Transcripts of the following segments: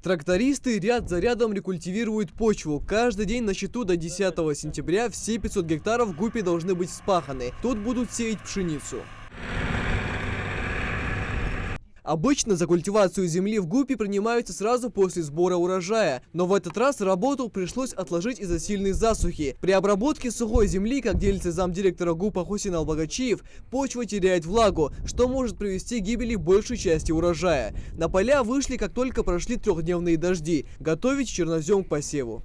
Трактористы ряд за рядом рекультивируют почву. Каждый день на счету до 10 сентября все 500 гектаров в Гупе должны быть вспаханы. Тут будут сеять пшеницу. Обычно за культивацию земли в Гупе принимаются сразу после сбора урожая, но в этот раз работу пришлось отложить из-за сильной засухи. При обработке сухой земли, как делится замдиректора ГУПа Хусейн Албагачиев, почва теряет влагу, что может привести к гибели большей части урожая. На поля вышли, как только прошли трехдневные дожди, готовить чернозем к посеву.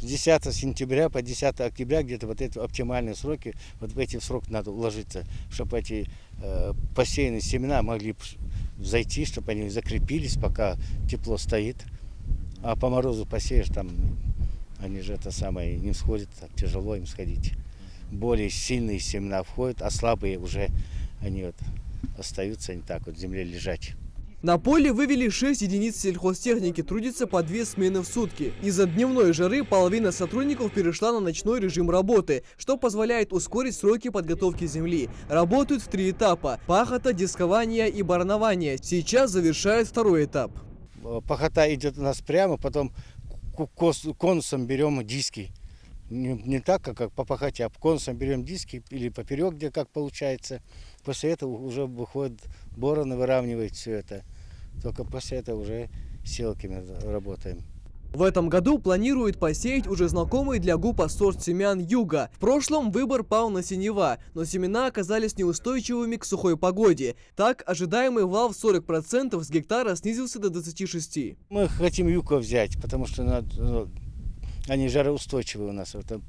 С 10 сентября по 10 октября где-то вот эти оптимальные сроки, вот в эти сроки надо уложиться, чтобы эти посеянные семена могли взойти, чтобы они закрепились, пока тепло стоит. А по морозу посеешь, там они же это самое не всходят, так тяжело им сходить. Более сильные семена входят, а слабые уже они вот остаются не так вот в земле лежать. На поле вывели 6 единиц сельхозтехники, трудится по 2 смены в сутки. Из-за дневной жары половина сотрудников перешла на ночной режим работы, что позволяет ускорить сроки подготовки земли. Работают в 3 этапа – пахота, дискование и барнование. Сейчас завершают 2-й этап. Пахота идет у нас прямо, потом конусом берем диски. Не так, как по пахоте, а конусом берем диски или поперек, где как получается. После этого уже выходит бороны, выравнивает все это. Только после этого уже селками работаем. В этом году планируют посеять уже знакомый для ГУПа сорт семян Юга. В прошлом выбор пал на синева, но семена оказались неустойчивыми к сухой погоде. Так, ожидаемый вал в 40% с гектара снизился до 26%. Мы хотим Юга взять, потому что они жароустойчивые у нас. Это,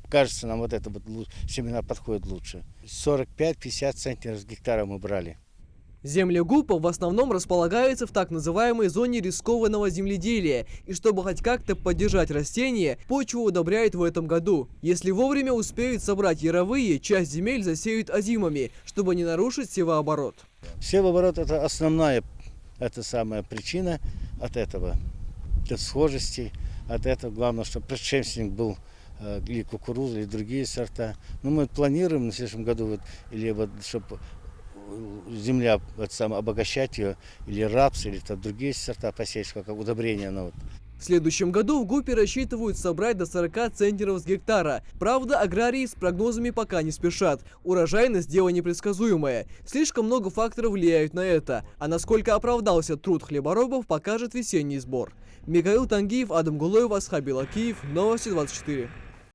кажется, нам вот это вот семена подходят лучше. 45-50 центнеров с гектара мы брали. Земли ГУПа в основном располагаются в так называемой зоне рискованного земледелия, и чтобы хоть как-то поддержать растения, почву удобряют в этом году. Если вовремя успеют собрать яровые, часть земель засеют озимами, чтобы не нарушить севооборот. Севооборот – это основная самая причина от этого, от схожести, от этого. Главное, чтобы предшественник был или кукуруза, или другие сорта. Но мы планируем на следующем году, вот, или вот, чтобы земля обогащать ее, или рапс, или другие сорта посеять, как удобрение. В следующем году в ГУПе рассчитывают собрать до 40 центнеров с гектара. Правда, аграрии с прогнозами пока не спешат. Урожайность – дело непредсказуемое. Слишком много факторов влияют на это. А насколько оправдался труд хлеборобов, покажет весенний сбор. Михаил Тангиев, Адам Гулоев, Асхаб Белакиев. Новости 24.